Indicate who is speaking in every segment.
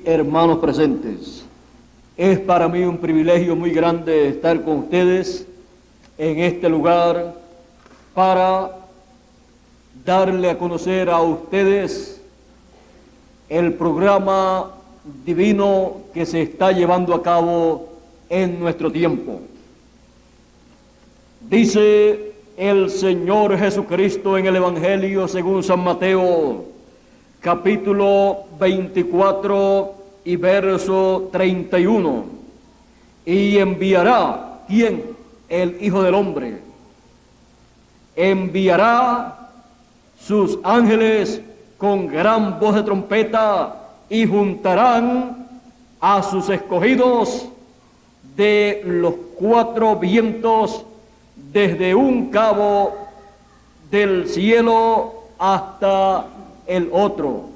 Speaker 1: Hermanos presentes, es para mí un privilegio muy grande estar con ustedes en este lugar para darle a conocer a ustedes el programa divino que se está llevando a cabo en nuestro tiempo. Dice el Señor Jesucristo en el Evangelio según San Mateo, capítulo 24 y verso 31. Y enviará, ¿quién? El Hijo del Hombre. Enviará sus ángeles con gran voz de trompeta y juntarán a sus escogidos de los cuatro vientos, desde un cabo del cielo hasta el otro,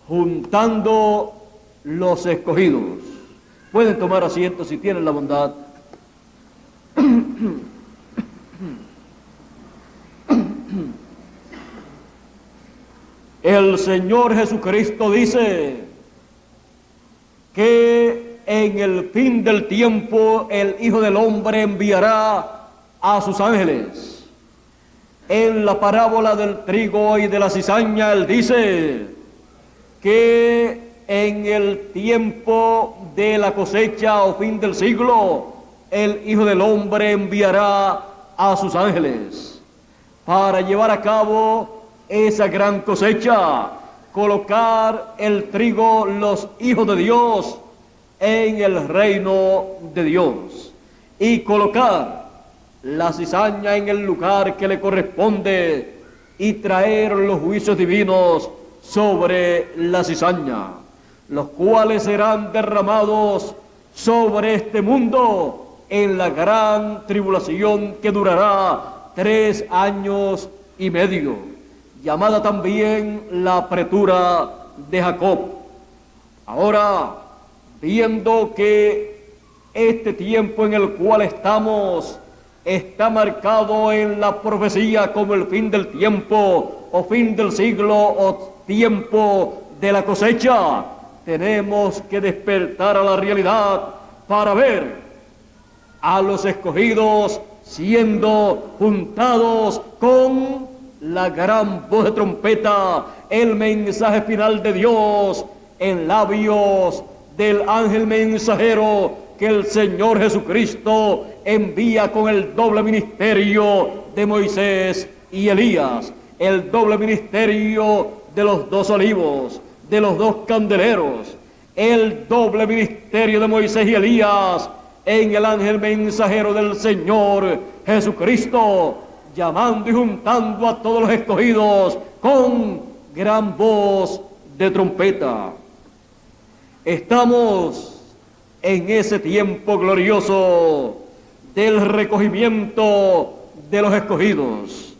Speaker 1: juntando los escogidos. Pueden tomar asiento si tienen la bondad. El Señor Jesucristo dice que en el fin del tiempo el Hijo del Hombre enviará a sus ángeles. En la parábola del trigo y de la cizaña, él dice que en el tiempo de la cosecha o fin del siglo, el Hijo del Hombre enviará a sus ángeles para llevar a cabo esa gran cosecha, colocar el trigo, los hijos de Dios, en el reino de Dios, y colocar la cizaña en el lugar que le corresponde y traer los juicios divinos sobre la cizaña, los cuales serán derramados sobre este mundo en la gran tribulación que durará 3 años y medio, llamada también la apretura de Jacob. Ahora, viendo que este tiempo en el cual estamos está marcado en la profecía como el fin del tiempo, o fin del siglo, o tiempo de la cosecha, tenemos que despertar a la realidad para ver a los escogidos siendo juntados con la gran voz de trompeta, el mensaje final de Dios en labios del ángel mensajero que el Señor Jesucristo envía con el doble ministerio de Moisés y Elías, el doble ministerio de los 2 olivos, de los 2 candeleros, el doble ministerio de Moisés y Elías en el ángel mensajero del Señor Jesucristo, llamando y juntando a todos los escogidos con gran voz de trompeta. Estamos en ese tiempo glorioso del recogimiento de los escogidos.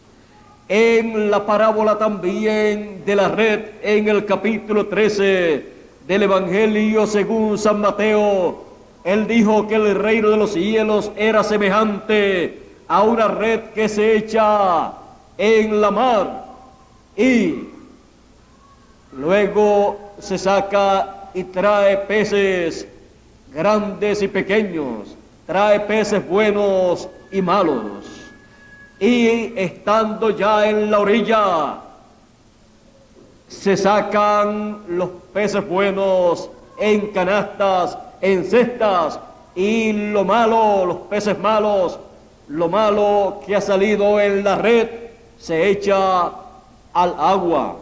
Speaker 1: En la parábola también de la red, en el capítulo 13 del Evangelio según San Mateo, él dijo que el reino de los cielos era semejante a una red que se echa en la mar y luego se saca y trae peces grandes y pequeños, trae peces buenos y malos, y estando ya en la orilla se sacan los peces buenos en canastas, en cestas, y lo malo, los peces malos, lo malo que ha salido en la red se echa al agua.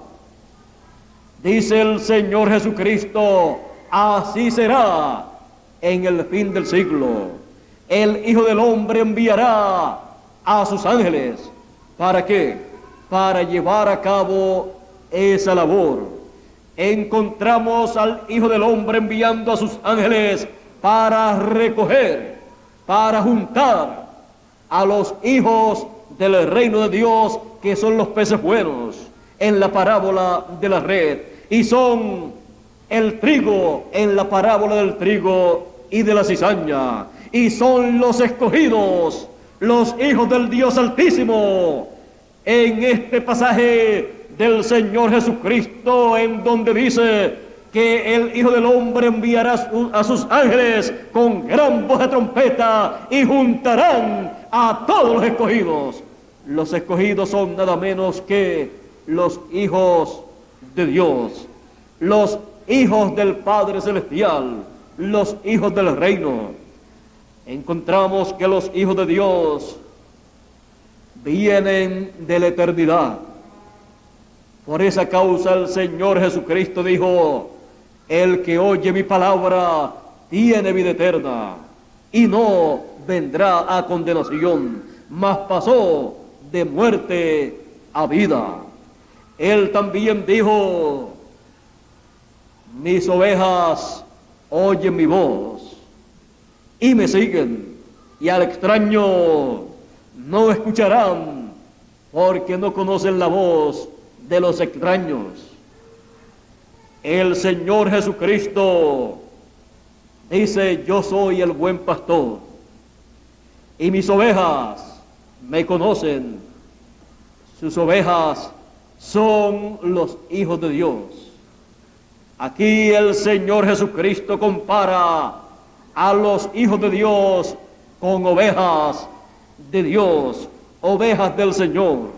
Speaker 1: Dice el Señor Jesucristo, así será en el fin del siglo. El Hijo del Hombre enviará a sus ángeles. ¿Para qué? Para llevar a cabo esa labor. Encontramos al Hijo del Hombre enviando a sus ángeles para recoger, para juntar a los hijos del reino de Dios, que son los peces buenos, en la parábola de la red, y son el trigo en la parábola del trigo y de la cizaña, y son los escogidos, los hijos del Dios Altísimo, en este pasaje del Señor Jesucristo, en donde dice que el Hijo del Hombre enviará a sus ángeles con gran voz de trompeta y juntarán a todos los escogidos. Los escogidos son nada menos que los hijos de Dios, los hijos del Padre Celestial, los hijos del reino. Encontramos que los hijos de Dios vienen de la eternidad. Por esa causa el Señor Jesucristo dijo: el que oye mi palabra tiene vida eterna y no vendrá a condenación, mas pasó de muerte a vida. Él también dijo: mis ovejas oyen mi voz y me siguen, y al extraño no escucharán, porque no conocen la voz de los extraños. El Señor Jesucristo dice: yo soy el buen pastor, y mis ovejas me conocen. Sus ovejas son los hijos de Dios. Aquí el Señor Jesucristo compara a los hijos de Dios con ovejas de Dios, ovejas del Señor.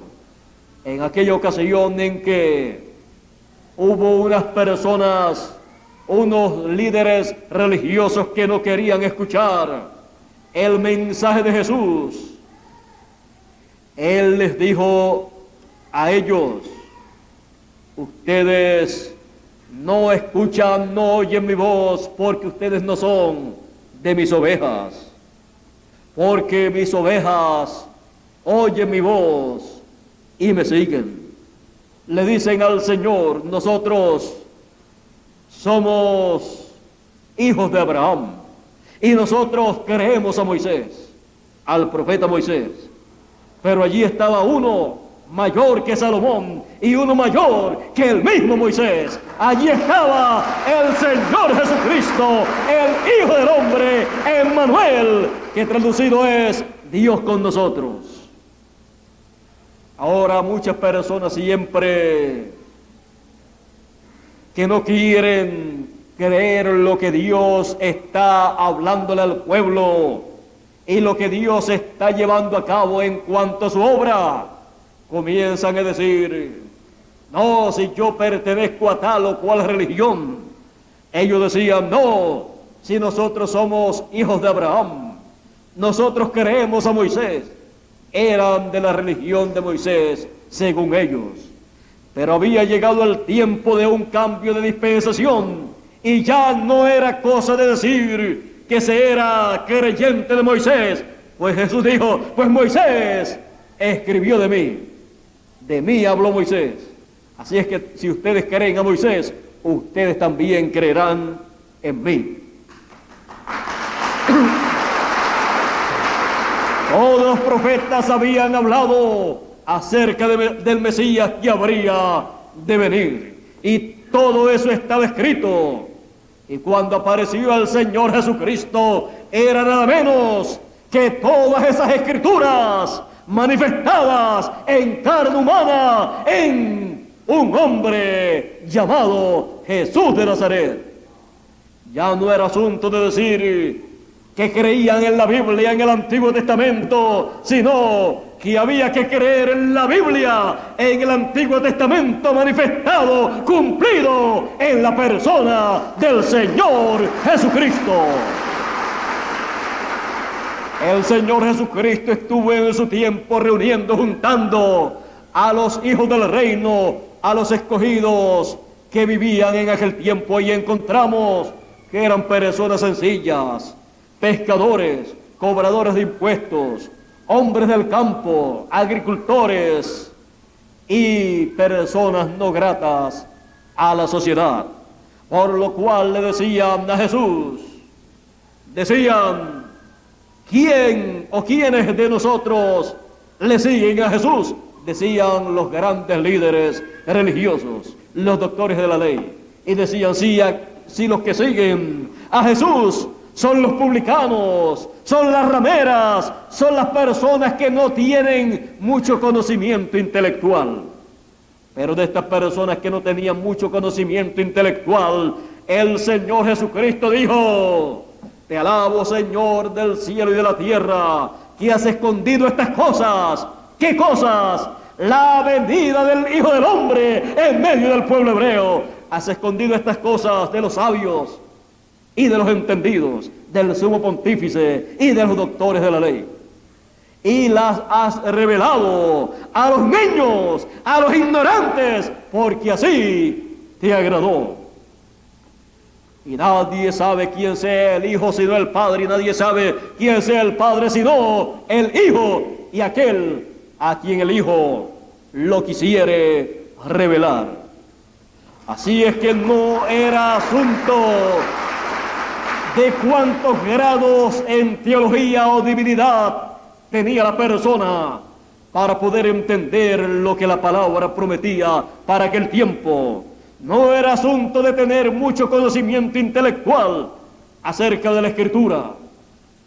Speaker 1: En aquella ocasión en que hubo unas personas, unos líderes religiosos que no querían escuchar el mensaje de Jesús, Él les dijo a ellos: ustedes no escuchan, no oyen mi voz, porque ustedes no son de mis ovejas, porque mis ovejas oyen mi voz y me siguen. Le dicen al Señor: nosotros somos hijos de Abraham y nosotros creemos a Moisés, al profeta Moisés. Pero allí estaba uno mayor que Salomón y uno mayor que el mismo Moisés. Allí estaba el Señor Jesucristo, el Hijo del Hombre, Emmanuel, que traducido es Dios con nosotros. Ahora muchas personas siempre que no quieren creer lo que Dios está hablándole al pueblo y lo que Dios está llevando a cabo en cuanto a su obra, comienzan a decir: no, si yo pertenezco a tal o cual religión. Ellos decían: no, si nosotros somos hijos de Abraham, nosotros creemos a Moisés. Eran de la religión de Moisés, según ellos. Pero había llegado el tiempo de un cambio de dispensación, y ya no era cosa de decir que se era creyente de Moisés, pues Jesús dijo: pues Moisés escribió de mí habló Moisés. Así es que si ustedes creen a Moisés, ustedes también creerán en mí. Todos los profetas habían hablado acerca del Mesías que habría de venir, y todo eso estaba escrito. Y cuando apareció el Señor Jesucristo, era nada menos que todas esas escrituras manifestadas en carne humana, en un hombre llamado Jesús de Nazaret. Ya no era asunto de decir que creían en la Biblia, en el Antiguo Testamento, sino que había que creer en la Biblia, en el Antiguo Testamento manifestado, cumplido en la persona del Señor Jesucristo. El Señor Jesucristo estuvo en su tiempo reuniendo, juntando a los hijos del reino, a los escogidos que vivían en aquel tiempo, y encontramos que eran personas sencillas, pescadores, cobradores de impuestos, hombres del campo, agricultores y personas no gratas a la sociedad. Por lo cual le decían a Jesús, decían: ¿quién o quiénes de nosotros le siguen a Jesús? Decían los grandes líderes religiosos, los doctores de la ley. Y decían: si los que siguen a Jesús son los publicanos, son las rameras, son las personas que no tienen mucho conocimiento intelectual. Pero de estas personas que no tenían mucho conocimiento intelectual, el Señor Jesucristo dijo: te alabo, Señor del cielo y de la tierra, que has escondido estas cosas. ¿Qué cosas? La venida del Hijo del Hombre en medio del pueblo hebreo. Has escondido estas cosas de los sabios y de los entendidos, del sumo pontífice y de los doctores de la ley, y las has revelado a los niños, a los ignorantes, porque así te agradó. Y nadie sabe quién sea el Hijo sino el Padre, y nadie sabe quién sea el Padre sino el Hijo, y aquel a quien el Hijo lo quisiere revelar. Así es que no era asunto de cuántos grados en teología o divinidad tenía la persona para poder entender lo que la palabra prometía para aquel tiempo. No era asunto de tener mucho conocimiento intelectual acerca de la Escritura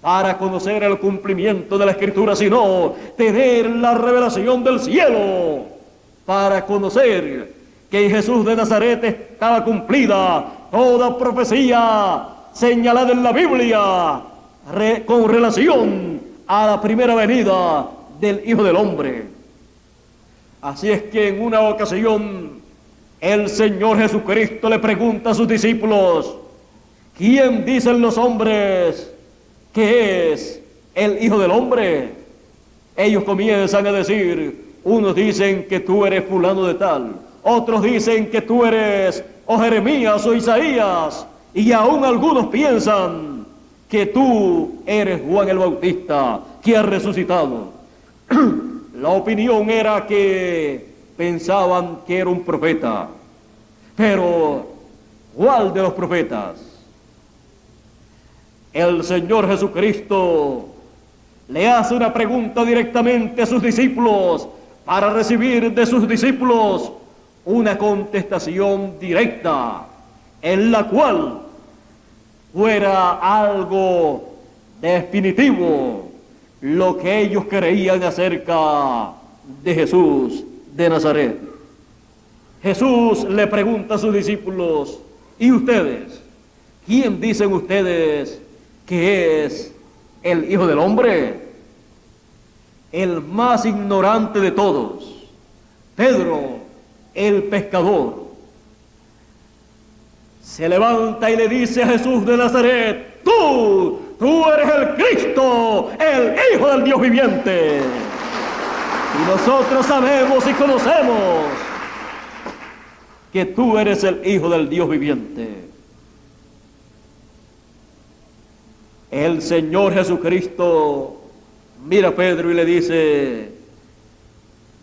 Speaker 1: para conocer el cumplimiento de la Escritura, sino tener la revelación del cielo para conocer que en Jesús de Nazaret estaba cumplida toda profecía señalada en la Biblia con relación a la primera venida del Hijo del Hombre. Así es que en una ocasión el Señor Jesucristo le pregunta a sus discípulos: ¿quién dicen los hombres que es el Hijo del Hombre? Ellos comienzan a decir: unos dicen que tú eres fulano de tal, otros dicen que tú eres o Jeremías o Isaías, y aún algunos piensan que tú eres Juan el Bautista, que ha resucitado. La opinión era que pensaban que era un profeta. Pero, ¿cuál de los profetas? El Señor Jesucristo le hace una pregunta directamente a sus discípulos para recibir de sus discípulos una contestación directa, en la cual fuera algo definitivo lo que ellos creían acerca de Jesús de Nazaret. Jesús le pregunta a sus discípulos: ¿y ustedes? ¿Quién dicen ustedes que es el Hijo del Hombre? El más ignorante de todos, Pedro, el pescador, se levanta y le dice a Jesús de Nazaret: tú eres el Cristo, el Hijo del Dios viviente. Y nosotros sabemos y conocemos que tú eres el Hijo del Dios viviente. El Señor Jesucristo mira a Pedro y le dice: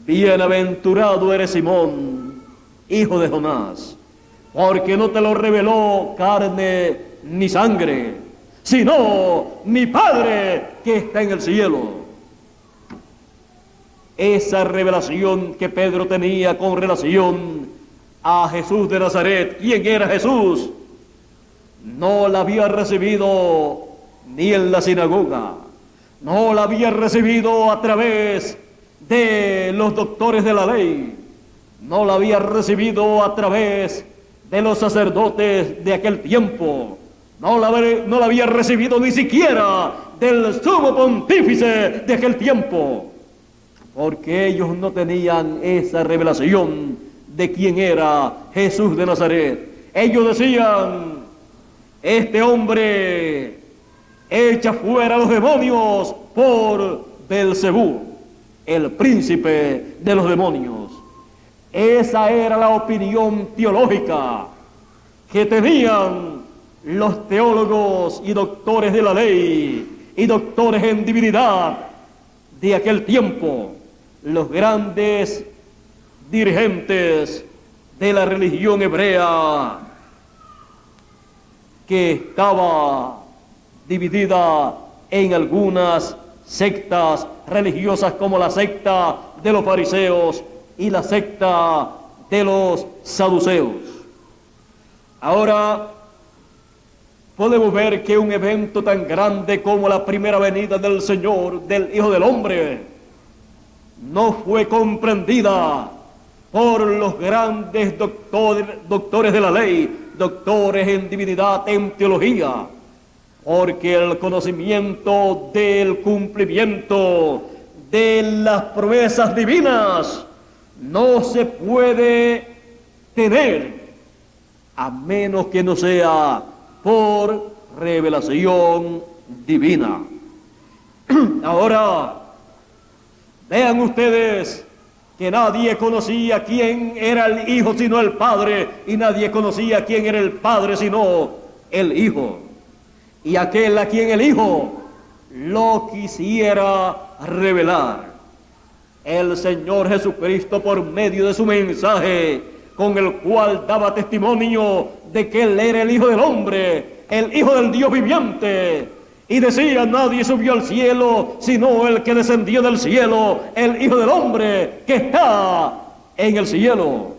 Speaker 1: bienaventurado eres Simón, hijo de Jonás, porque no te lo reveló carne ni sangre, sino mi Padre que está en el cielo. Esa revelación que Pedro tenía con relación a Jesús de Nazaret, ¿quién era Jesús?, no la había recibido ni en la sinagoga, no la había recibido a través de los doctores de la ley, no la había recibido a través de los sacerdotes de aquel tiempo, no la había recibido ni siquiera del sumo pontífice de aquel tiempo, porque ellos no tenían esa revelación de quién era Jesús de Nazaret. Ellos decían: este hombre echa fuera a los demonios por Belcebú, el príncipe de los demonios. Esa era la opinión teológica que tenían los teólogos y doctores de la ley y doctores en divinidad de aquel tiempo, los grandes dirigentes de la religión hebrea, que estaba dividida en algunas sectas religiosas, como la secta de los fariseos y la secta de los saduceos. Ahora podemos ver que un evento tan grande como la primera venida del Señor, del Hijo del Hombre, no fue comprendida por los grandes doctores de la ley, doctores en divinidad, en teología, porque el conocimiento del cumplimiento de las promesas divinas no se puede tener a menos que no sea por revelación divina. Ahora, vean ustedes que nadie conocía quién era el Hijo sino el Padre, y nadie conocía quién era el Padre sino el Hijo. Y aquel a quien el Hijo lo quisiera revelar, el Señor Jesucristo, por medio de su mensaje, con el cual daba testimonio de que Él era el Hijo del Hombre, el Hijo del Dios viviente, y decía: nadie subió al cielo sino el que descendió del cielo, el Hijo del Hombre que está en el cielo.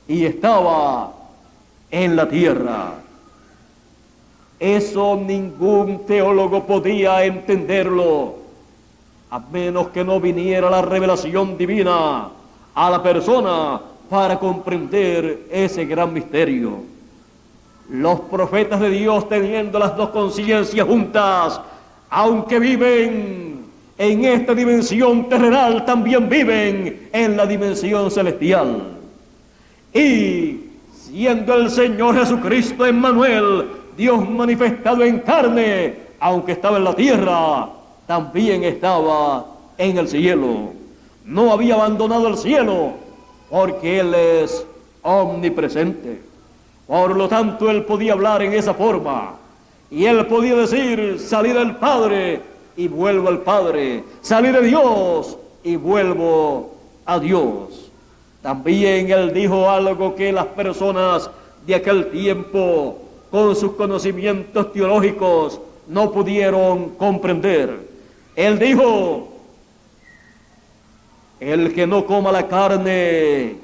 Speaker 1: Y estaba en la tierra. Eso ningún teólogo podía entenderlo, a menos que no viniera la revelación divina a la persona para comprender ese gran misterio. Los profetas de Dios, teniendo las dos conciencias juntas, aunque viven en esta dimensión terrenal, también viven en la dimensión celestial. Y siendo el Señor Jesucristo Emmanuel, Dios manifestado en carne, aunque estaba en la tierra, también estaba en el cielo. No había abandonado el cielo, porque Él es omnipresente. Por lo tanto, Él podía hablar en esa forma, y Él podía decir: salí del Padre y vuelvo al Padre, salí de Dios y vuelvo a Dios. También Él dijo algo que las personas de aquel tiempo, con sus conocimientos teológicos, no pudieron comprender. Él dijo: el que no coma la carne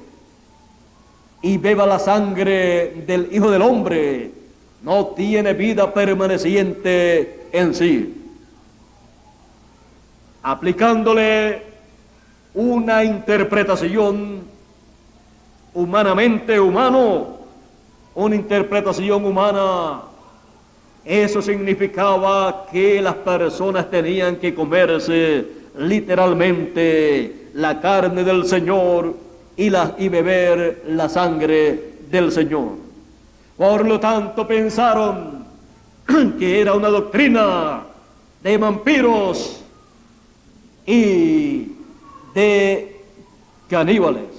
Speaker 1: y beba la sangre del Hijo del Hombre no tiene vida permaneciente en sí. Aplicándole una interpretación humanamente humano, una interpretación humana, eso significaba que las personas tenían que comerse literalmente la carne del Señor y beber la sangre del Señor. Por lo tanto, pensaron que era una doctrina de vampiros y de caníbales.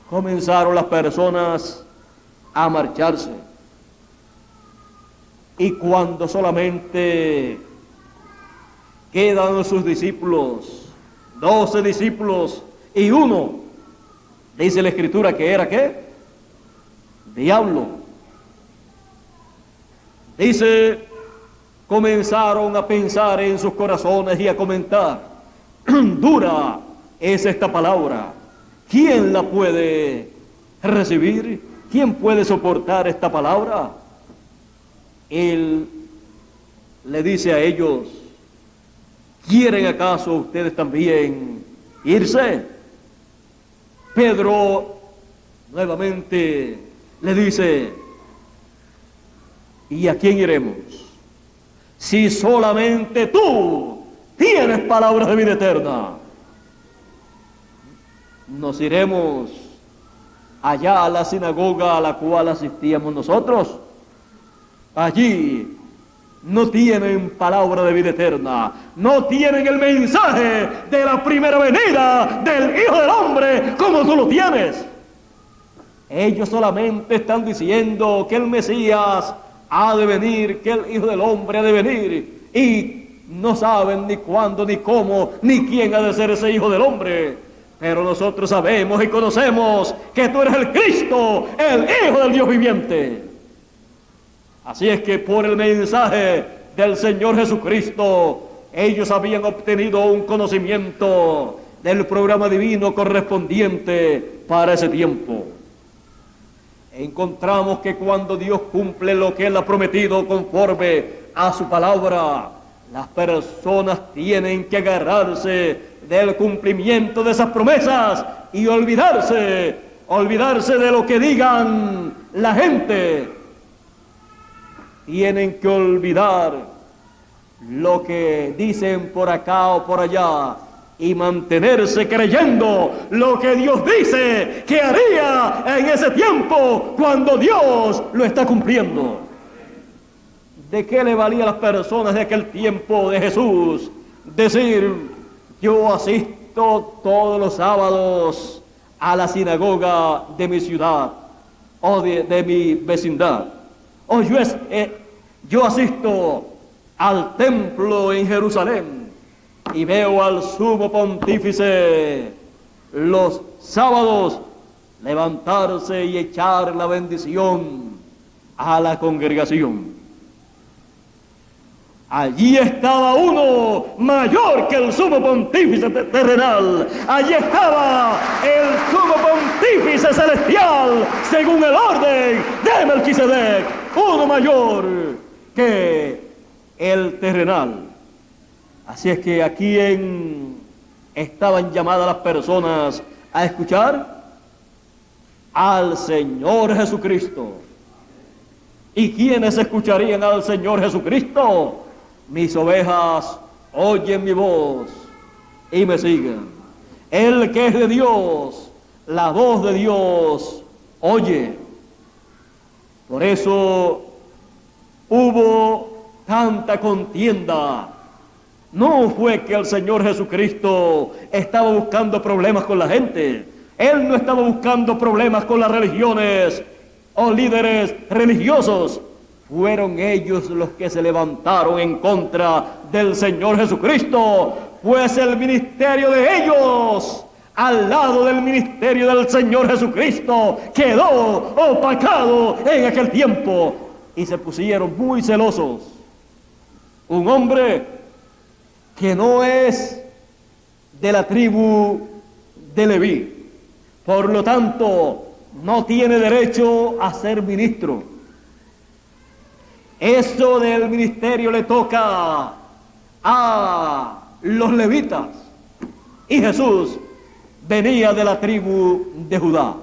Speaker 1: Comenzaron las personas a marcharse, y cuando solamente quedan sus discípulos, 12 discípulos, y uno, dice la Escritura que era ¿qué? Diablo. Dice: comenzaron a pensar en sus corazones y a comentar: dura es esta palabra, ¿quién la puede recibir? ¿Quién puede soportar esta palabra? Él le dice a ellos: ¿quieren acaso ustedes también irse? Pedro nuevamente le dice: ¿y a quién iremos? Si solamente tú tienes palabras de vida eterna. Nos iremos allá a la sinagoga a la cual asistíamos nosotros. Allí no tienen palabra de vida eterna, no tienen el mensaje de la primera venida del Hijo del Hombre como tú lo tienes. Ellos solamente están diciendo que el Mesías ha de venir, que el Hijo del Hombre ha de venir, y no saben ni cuándo, ni cómo, ni quién ha de ser ese Hijo del Hombre. Pero nosotros sabemos y conocemos que tú eres el Cristo, el Hijo del Dios viviente. Así es que por el mensaje del Señor Jesucristo, ellos habían obtenido un conocimiento del programa divino correspondiente para ese tiempo. Encontramos que cuando Dios cumple lo que Él ha prometido conforme a su palabra, Las personas tienen que agarrarse del cumplimiento de esas promesas y olvidarse de lo que digan la gente. Tienen que olvidar lo que dicen por acá o por allá y mantenerse creyendo lo que Dios dice que haría en ese tiempo cuando Dios lo está cumpliendo. ¿De qué le valía a las personas de aquel tiempo de Jesús decir: yo asisto todos los sábados a la sinagoga de mi ciudad o de mi vecindad, o yo asisto al templo en Jerusalén y veo al sumo pontífice los sábados levantarse y echar la bendición a la congregación? Allí estaba uno mayor que el sumo pontífice terrenal. Allí estaba el sumo pontífice celestial, según el orden de Melquisedec, uno mayor que el terrenal. Así es que aquí estaban llamadas las personas a escuchar al Señor Jesucristo. ¿Y quiénes escucharían al Señor Jesucristo? Mis ovejas oyen mi voz y me siguen. El que es de Dios, la voz de Dios oye. Por eso hubo tanta contienda. No fue que el Señor Jesucristo estaba buscando problemas con la gente. Él no estaba buscando problemas con las religiones o líderes religiosos. Fueron ellos los que se levantaron en contra del Señor Jesucristo, pues el ministerio de ellos, al lado del ministerio del Señor Jesucristo, quedó opacado en aquel tiempo y se pusieron muy celosos. Un hombre que no es de la tribu de Leví, por lo tanto, no tiene derecho a ser ministro. Eso del ministerio le toca a los levitas. Y Jesús venía de la tribu de Judá.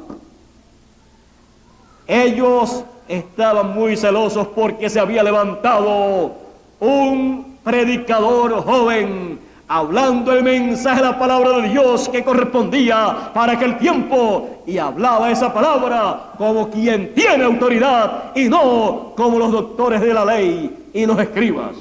Speaker 1: Ellos estaban muy celosos porque se había levantado un predicador joven hablando el mensaje de la palabra de Dios que correspondía para aquel tiempo, y hablaba esa palabra como quien tiene autoridad y no como los doctores de la ley y los escribas.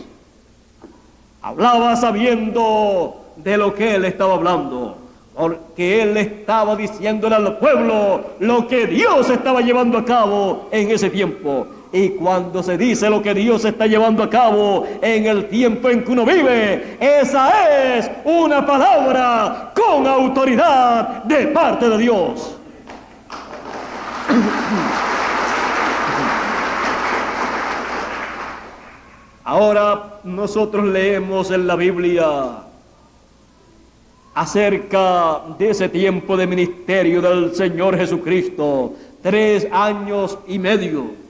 Speaker 1: Hablaba sabiendo de lo que él estaba hablando, porque él estaba diciéndole al pueblo lo que Dios estaba llevando a cabo en ese tiempo. Y cuando se dice lo que Dios está llevando a cabo en el tiempo en que uno vive, esa es una palabra con autoridad de parte de Dios. Ahora nosotros leemos en la Biblia acerca de ese tiempo de ministerio del Señor Jesucristo, 3 años y medio.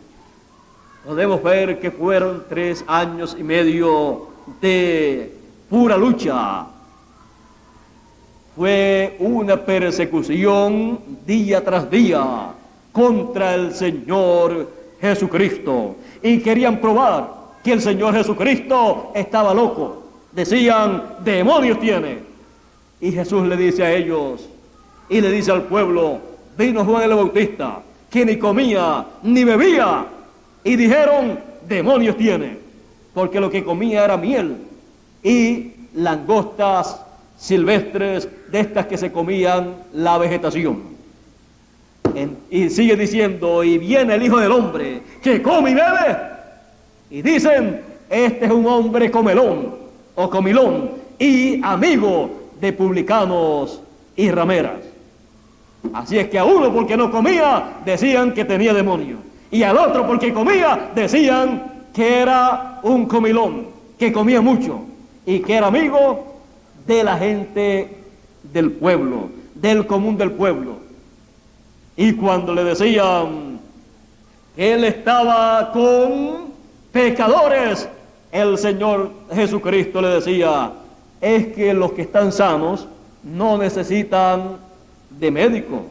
Speaker 1: Podemos ver que fueron 3 años y medio de pura lucha. Fue una persecución día tras día contra el Señor Jesucristo. Y querían probar que el Señor Jesucristo estaba loco. Decían: demonios tiene. Y Jesús le dice a ellos y le dice al pueblo: vino Juan el Bautista, que ni comía ni bebía. Y dijeron: demonios tiene, porque lo que comía era miel y langostas silvestres, de estas que se comían la vegetación. Y sigue diciendo: y viene el Hijo del Hombre, que come y bebe. Y dicen: este es un hombre comelón o comilón y amigo de publicanos y rameras. Así es que a uno, porque no comía, decían que tenía demonio. Y al otro, porque comía, decían que era un comilón, que comía mucho y que era amigo de la gente del pueblo, del común del pueblo. Y cuando le decían que él estaba con pecadores, el Señor Jesucristo le decía, es que los que están sanos no necesitan de médico.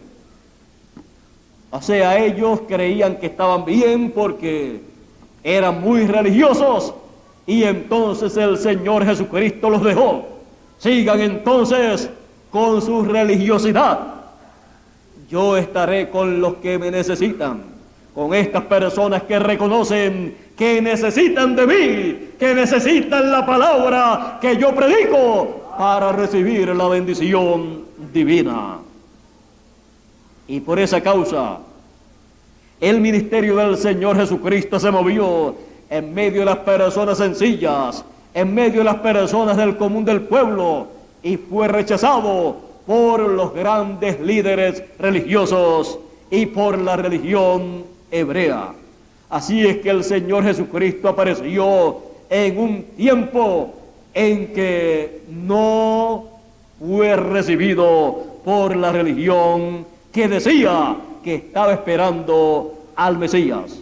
Speaker 1: O sea, ellos creían que estaban bien porque eran muy religiosos, y entonces el Señor Jesucristo los dejó. Sigan entonces con su religiosidad. Yo estaré con los que me necesitan, con estas personas que reconocen que necesitan de mí, que necesitan la palabra que yo predico para recibir la bendición divina. Y por esa causa, el ministerio del Señor Jesucristo se movió en medio de las personas sencillas, en medio de las personas del común del pueblo, y fue rechazado por los grandes líderes religiosos y por la religión hebrea. Así es que el Señor Jesucristo apareció en un tiempo en que no fue recibido por la religión que decía que estaba esperando al Mesías.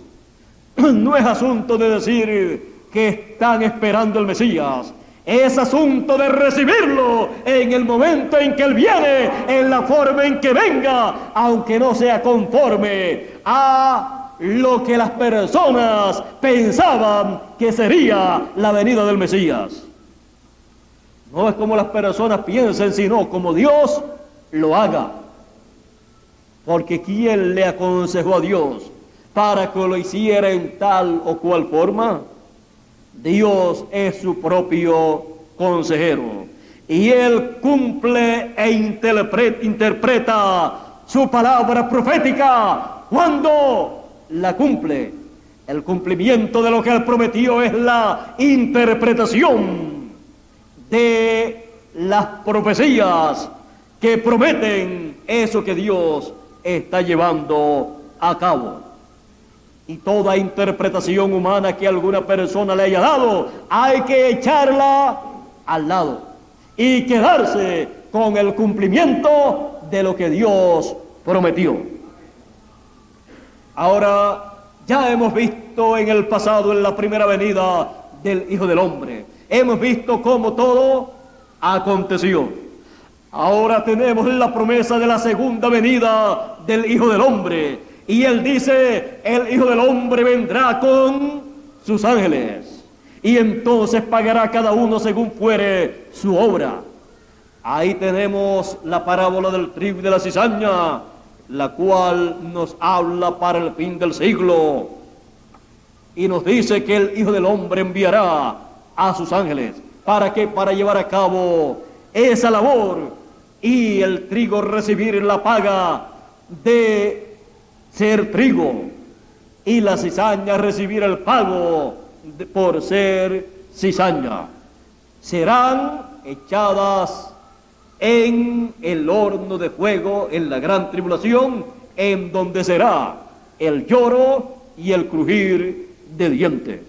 Speaker 1: No es asunto de decir que están esperando al Mesías, es asunto de recibirlo en el momento en que Él viene, en la forma en que venga, aunque no sea conforme a lo que las personas pensaban que sería la venida del Mesías. No es como las personas piensen, sino como Dios lo haga. Porque ¿quién le aconsejó a Dios para que lo hiciera en tal o cual forma? Dios es su propio consejero, y Él cumple e interpreta su palabra profética cuando la cumple. El cumplimiento de lo que Él prometió es la interpretación de las profecías que prometen eso que Dios está llevando a cabo. Y toda interpretación humana que alguna persona le haya dado, hay que echarla al lado y quedarse con el cumplimiento de lo que Dios prometió. Ahora, ya hemos visto en el pasado, en la primera venida del Hijo del Hombre, hemos visto cómo todo aconteció. Ahora tenemos la promesa de la segunda venida del Hijo del Hombre. Y Él dice, el Hijo del Hombre vendrá con sus ángeles, y entonces pagará cada uno según fuere su obra. Ahí tenemos la parábola del trigo y de la cizaña, la cual nos habla para el fin del siglo. Y nos dice que el Hijo del Hombre enviará a sus ángeles. ¿Para qué? Para llevar a cabo esa labor, y el trigo recibir la paga de ser trigo, y la cizaña recibir el pago por ser cizaña. Serán echadas en el horno de fuego en la gran tribulación, en donde será el lloro y el crujir de dientes.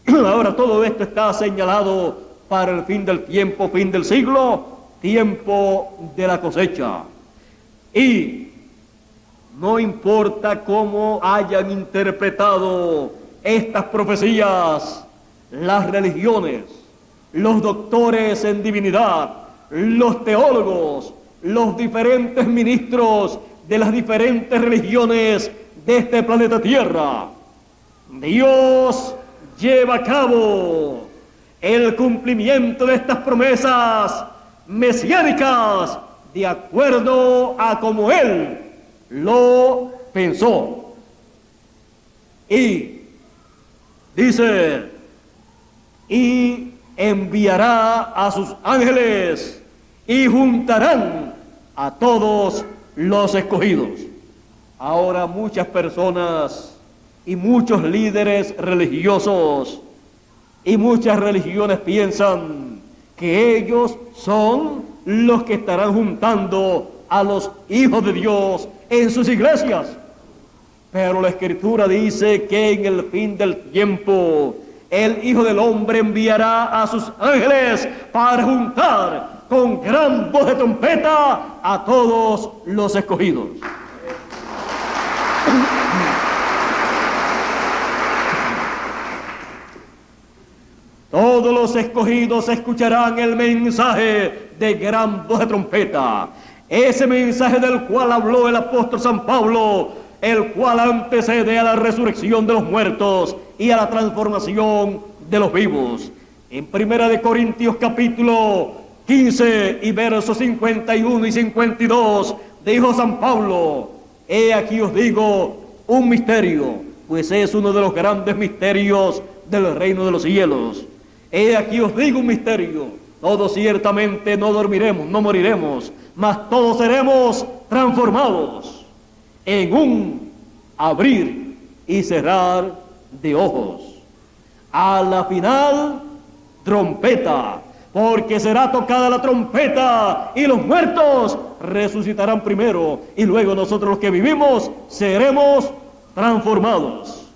Speaker 1: Ahora todo esto está señalado para el fin del tiempo, fin del siglo, tiempo de la cosecha. Y no importa cómo hayan interpretado estas profecías las religiones, los doctores en divinidad, los teólogos, los diferentes ministros de las diferentes religiones de este planeta Tierra, Dios lleva a cabo el cumplimiento de estas promesas mesiánicas de acuerdo a como Él lo pensó. Y dice, y enviará a sus ángeles y juntarán a todos los escogidos. Ahora muchas personas y muchos líderes religiosos y muchas religiones piensan que ellos son los que estarán juntando a los hijos de Dios en sus iglesias. Pero la Escritura dice que en el fin del tiempo el Hijo del Hombre enviará a sus ángeles para juntar con gran voz de trompeta a todos los escogidos. Todos los escogidos escucharán el mensaje de gran voz de trompeta. Ese mensaje del cual habló el apóstol San Pablo, el cual antecede a la resurrección de los muertos y a la transformación de los vivos. En 1 Corintios capítulo 15 y versos 51 y 52, dijo San Pablo: he aquí os digo un misterio, pues es uno de los grandes misterios del reino de los cielos. He aquí os digo un misterio: todos ciertamente no dormiremos, no moriremos, mas todos seremos transformados en un abrir y cerrar de ojos. A la final, trompeta, porque será tocada la trompeta y los muertos resucitarán primero, y luego nosotros los que vivimos seremos transformados.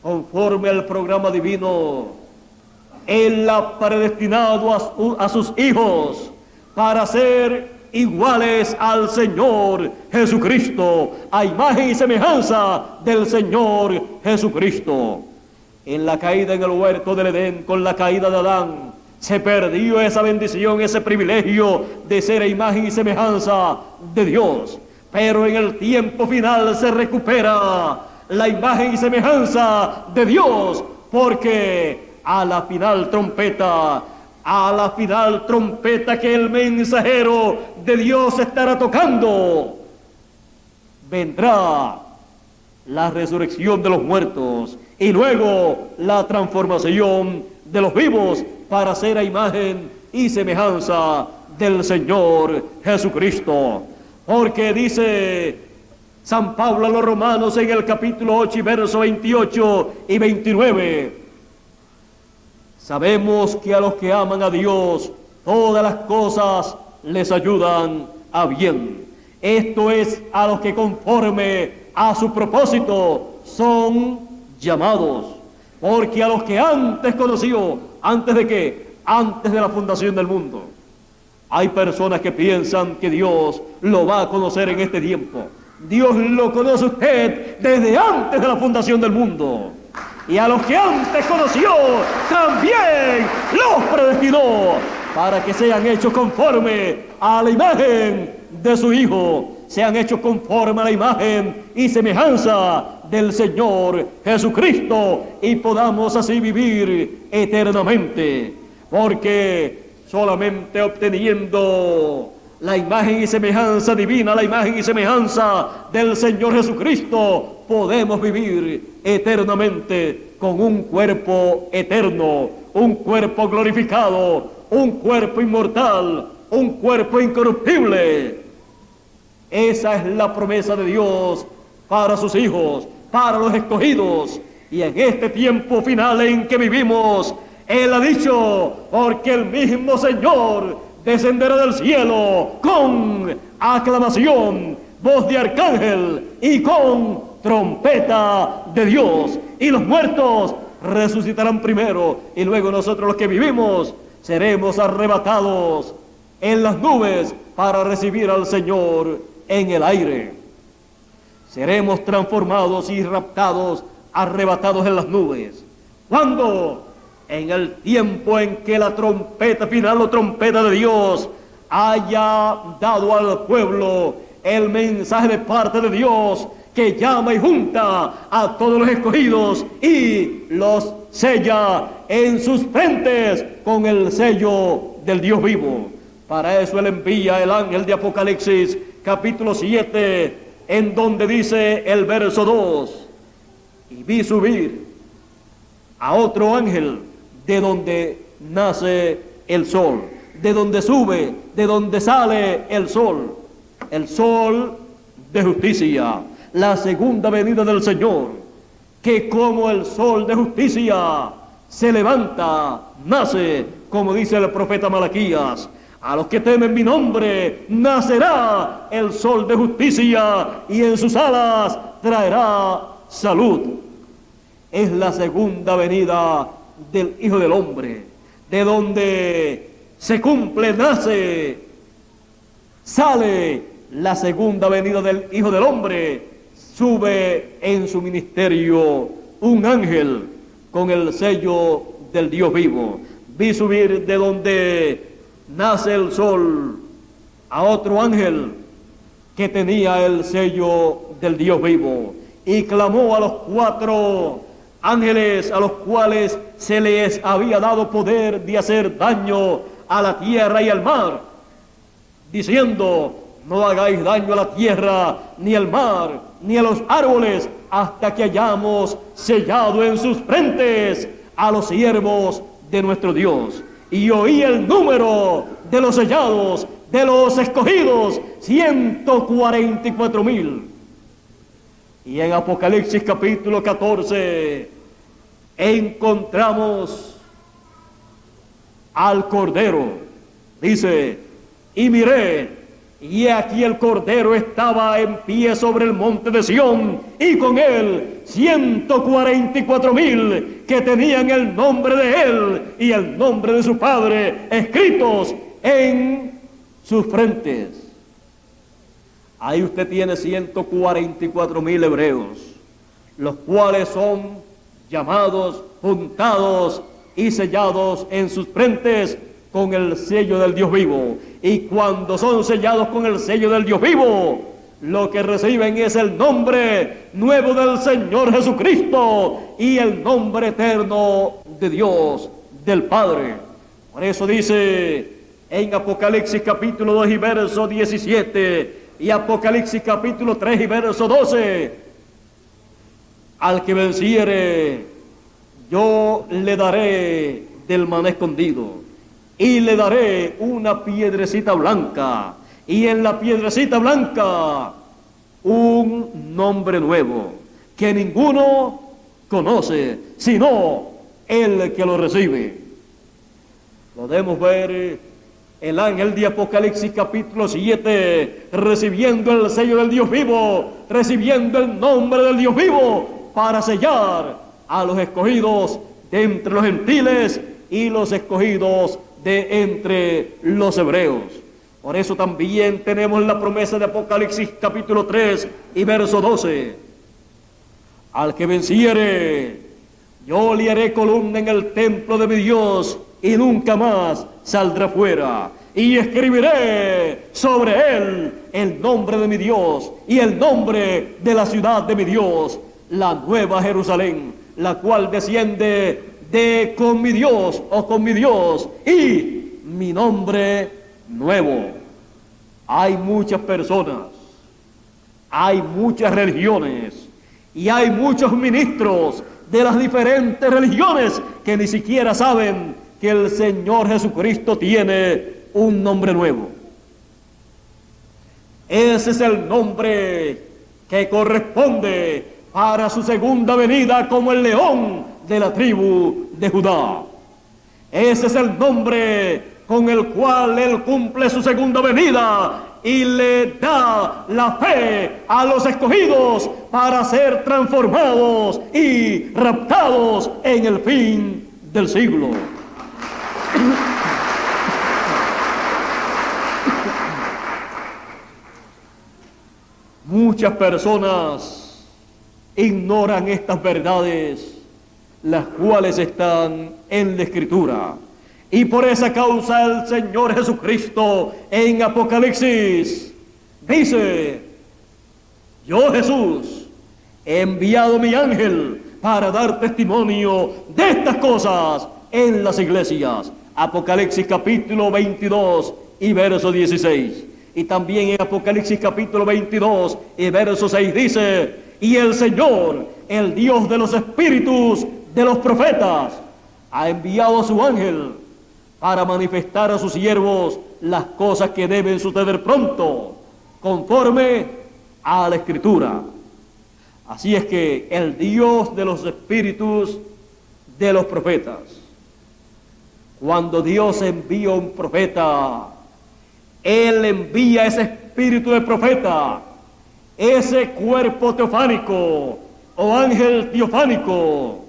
Speaker 1: Conforme al programa divino, Él ha predestinado a sus hijos para ser iguales al Señor Jesucristo, a imagen y semejanza del Señor Jesucristo. En la caída en el huerto del Edén, con la caída de Adán, se perdió esa bendición, ese privilegio de ser a imagen y semejanza de Dios. Pero en el tiempo final se recupera la imagen y semejanza de Dios, porque a la final trompeta que el mensajero de Dios estará tocando, vendrá la resurrección de los muertos y luego la transformación de los vivos para ser a imagen y semejanza del Señor Jesucristo. Porque dice San Pablo a los Romanos en el capítulo 8 y versos 28 y 29: sabemos que a los que aman a Dios, todas las cosas les ayudan a bien. Esto es, a los que conforme a su propósito son llamados. Porque a los que antes conoció, ¿antes de qué? Antes de la fundación del mundo. Hay personas que piensan que Dios lo va a conocer en este tiempo. Dios lo conoce usted desde antes de la fundación del mundo. Y a los que antes conoció, también los predestinó para que sean hechos conforme a la imagen de su Hijo, sean hechos conforme a la imagen y semejanza del Señor Jesucristo, y podamos así vivir eternamente. Porque solamente obteniendo la imagen y semejanza divina, la imagen y semejanza del Señor Jesucristo, podemos vivir eternamente con un cuerpo eterno, un cuerpo glorificado, un cuerpo inmortal, un cuerpo incorruptible. Esa es la promesa de Dios para sus hijos, para los escogidos. Y en este tiempo final en que vivimos, Él ha dicho: porque el mismo Señor descenderá del cielo con aclamación, voz de arcángel y con trompeta de Dios, y los muertos resucitarán primero, y luego nosotros los que vivimos seremos arrebatados en las nubes para recibir al Señor en el aire. Seremos transformados y raptados, arrebatados en las nubes. ¿Cuándo? En el tiempo en que la trompeta final o trompeta de Dios haya dado al pueblo el mensaje de parte de Dios, que llama y junta a todos los escogidos y los sella en sus frentes con el sello del Dios vivo. Para eso Él envía el ángel de Apocalipsis capítulo 7, en donde dice el verso 2: y vi subir a otro ángel de donde nace el sol, de donde sube, de donde sale el sol de justicia, la segunda venida del Señor, que como el sol de justicia se levanta, nace, como dice el profeta Malaquías: a los que temen mi nombre nacerá el sol de justicia, y en sus alas traerá salud. Es la segunda venida del Hijo del Hombre, de donde se cumple, nace, sale la segunda venida del Hijo del Hombre. Sube en su ministerio un ángel con el sello del Dios vivo. Vi subir de donde nace el sol a otro ángel que tenía el sello del Dios vivo, y clamó a los 4 ángeles a los cuales se les había dado poder de hacer daño a la tierra y al mar, diciendo: no hagáis daño a la tierra, ni al mar, ni a los árboles, hasta que hayamos sellado en sus frentes a los siervos de nuestro Dios. Y oí el número de los sellados, de los escogidos, 144,000. Y en Apocalipsis capítulo 14 encontramos al Cordero. Dice: y miré, y aquí el Cordero estaba en pie sobre el monte de Sión, y con él 144,000 que tenían el nombre de él y el nombre de su Padre escritos en sus frentes. Ahí usted tiene 144,000 hebreos, los cuales son llamados, juntados y sellados en sus frentes con el sello del Dios vivo. Y cuando son sellados con el sello del Dios vivo, lo que reciben es el nombre nuevo del Señor Jesucristo y el nombre eterno de Dios, del Padre. Por eso dice en Apocalipsis capítulo 2 y verso 17, y Apocalipsis capítulo 3 y verso 12, al que venciere, yo le daré del maná escondido, y le daré una piedrecita blanca, y en la piedrecita blanca un nombre nuevo, que ninguno conoce, sino el que lo recibe. Podemos ver el ángel de Apocalipsis capítulo 7 recibiendo el sello del Dios vivo, recibiendo el nombre del Dios vivo, para sellar a los escogidos de entre los gentiles y los escogidos de entre los hebreos. Por eso también tenemos la promesa de Apocalipsis capítulo 3 y verso 12. Al que venciere, yo le haré columna en el templo de mi Dios, y nunca más saldrá fuera. Y escribiré sobre él el nombre de mi Dios y el nombre de la ciudad de mi Dios, la nueva Jerusalén, la cual desciende de con mi Dios o con mi Dios, y mi nombre nuevo. Hay muchas personas, hay muchas religiones y hay muchos ministros de las diferentes religiones que ni siquiera saben que el Señor Jesucristo tiene un nombre nuevo. Ese es el nombre que corresponde para su segunda venida como el león de la tribu de Judá. Ese es el nombre con el cual Él cumple su segunda venida y le da la fe a los escogidos para ser transformados y raptados en el fin del siglo. Muchas personas ignoran estas verdades, las cuales están en la Escritura. Y por esa causa el Señor Jesucristo en Apocalipsis dice: yo, Jesús, he enviado mi ángel para dar testimonio de estas cosas en las iglesias. Apocalipsis capítulo 22 y verso 16. Y también en Apocalipsis capítulo 22 y verso 6 dice: y el Señor, el Dios de los espíritus de los profetas, ha enviado a su ángel para manifestar a sus siervos las cosas que deben suceder pronto, conforme a la Escritura. Así es que el Dios de los espíritus de los profetas, cuando Dios envía un profeta, Él envía ese espíritu de profeta, ese cuerpo teofánico o ángel teofánico,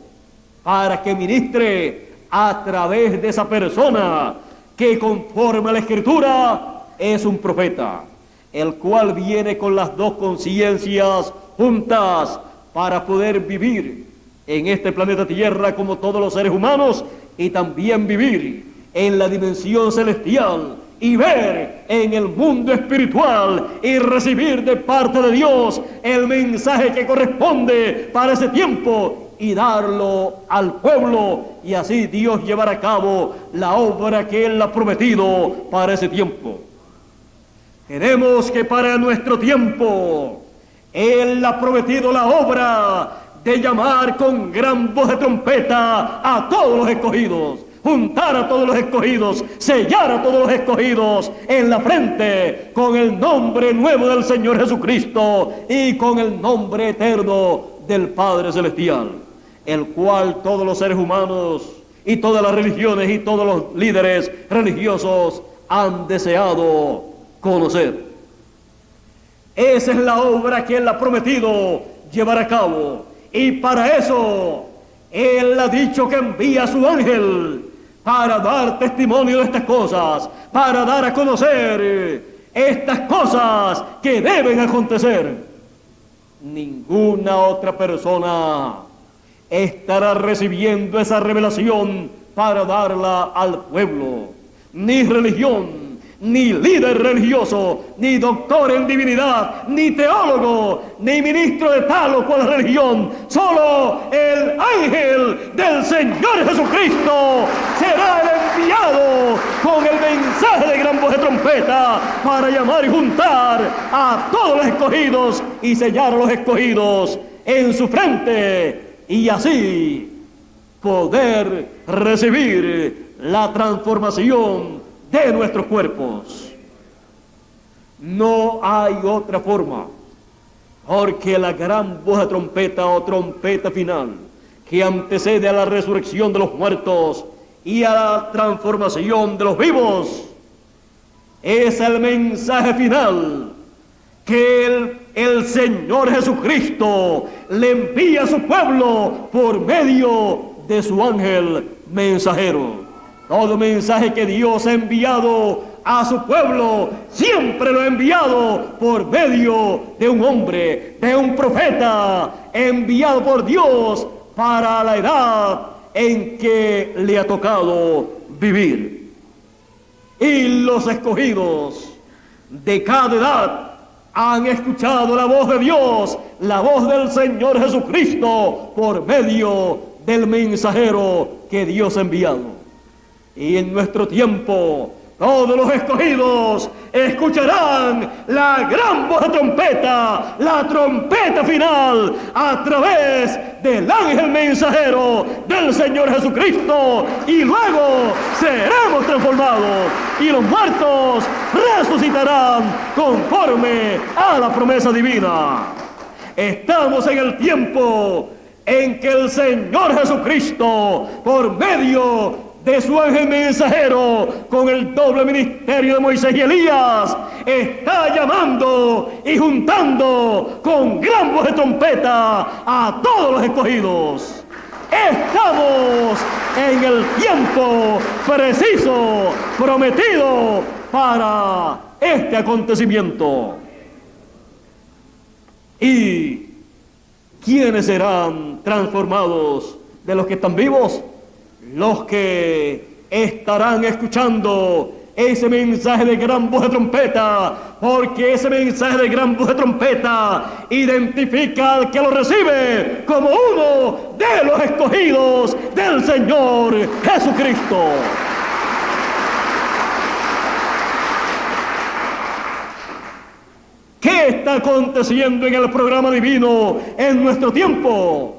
Speaker 1: para que ministre a través de esa persona que conforme a la Escritura es un profeta, el cual viene con las dos conciencias juntas para poder vivir en este planeta Tierra como todos los seres humanos y también vivir en la dimensión celestial y ver en el mundo espiritual y recibir de parte de Dios el mensaje que corresponde para ese tiempo y darlo al pueblo, y así Dios llevará a cabo la obra que Él ha prometido para ese tiempo. Queremos que para nuestro tiempo Él ha prometido la obra de llamar con gran voz de trompeta a todos los escogidos, juntar a todos los escogidos, sellar a todos los escogidos en la frente con el nombre nuevo del Señor Jesucristo y con el nombre eterno del Padre Celestial, el cual todos los seres humanos y todas las religiones y todos los líderes religiosos han deseado conocer. Esa es la obra que Él ha prometido llevar a cabo, y para eso Él ha dicho que envía a su ángel para dar testimonio de estas cosas, para dar a conocer estas cosas que deben acontecer. Ninguna otra persona estará recibiendo esa revelación para darla al pueblo, ni religión, ni líder religioso, ni doctor en divinidad, ni teólogo, ni ministro de tal o cual religión. Solo el ángel del Señor Jesucristo será el enviado con el mensaje de gran voz de trompeta para llamar y juntar a todos los escogidos y sellar a los escogidos en su frente, y así poder recibir la transformación de nuestros cuerpos. No hay otra forma, porque la gran voz de trompeta o trompeta final que antecede a la resurrección de los muertos y a la transformación de los vivos es el mensaje final que el Señor Jesucristo le envía a su pueblo por medio de su ángel mensajero. Todo mensaje que Dios ha enviado a su pueblo siempre lo ha enviado por medio de un hombre, de un profeta, enviado por Dios para la edad en que le ha tocado vivir. Y los escogidos de cada edad han escuchado la voz de Dios, la voz del Señor Jesucristo por medio del mensajero que Dios ha enviado. Y en nuestro tiempo, todos los escogidos escucharán la gran voz de trompeta, la trompeta final, a través del ángel mensajero del Señor Jesucristo, y luego seremos transformados, y los muertos resucitarán conforme a la promesa divina. Estamos en el tiempo en que el Señor Jesucristo, por medio de su ángel mensajero, con el doble ministerio de Moisés y Elías, está llamando y juntando con gran voz de trompeta a todos los escogidos. Estamos en el tiempo preciso, prometido para este acontecimiento. ¿Y quiénes serán transformados de los que están vivos? Los que estarán escuchando ese mensaje de gran voz de trompeta, porque ese mensaje de gran voz de trompeta identifica al que lo recibe como uno de los escogidos del Señor Jesucristo. ¿Qué está aconteciendo en el programa divino en nuestro tiempo?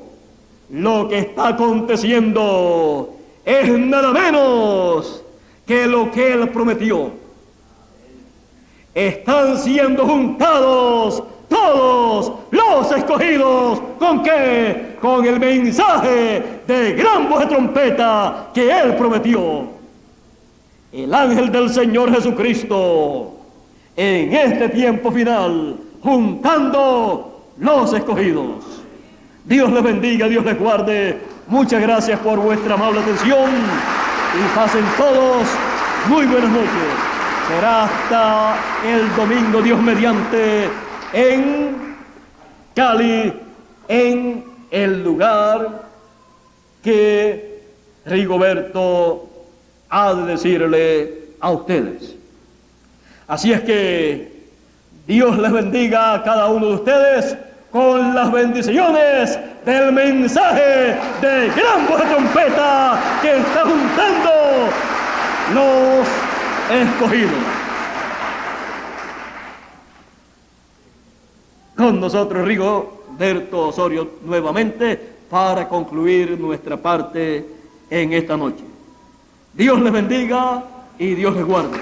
Speaker 1: Lo que está aconteciendo es nada menos que lo que Él prometió. Están siendo juntados todos los escogidos. ¿Con qué? Con el mensaje de gran voz de trompeta que Él prometió. El ángel del Señor Jesucristo, en este tiempo final, juntando los escogidos. Dios les bendiga, Dios les guarde. Muchas gracias por vuestra amable atención y pasen todos muy buenas noches. Será hasta el domingo, Dios mediante, en Cali, en el lugar que Rigoberto ha de decirle a ustedes. Así es que Dios les bendiga a cada uno de ustedes con las bendiciones del mensaje de gran voz de trompeta que está juntando los escogidos. Con nosotros Rigoberto Osorio nuevamente para concluir nuestra parte en esta noche. Dios les bendiga y Dios les guarde.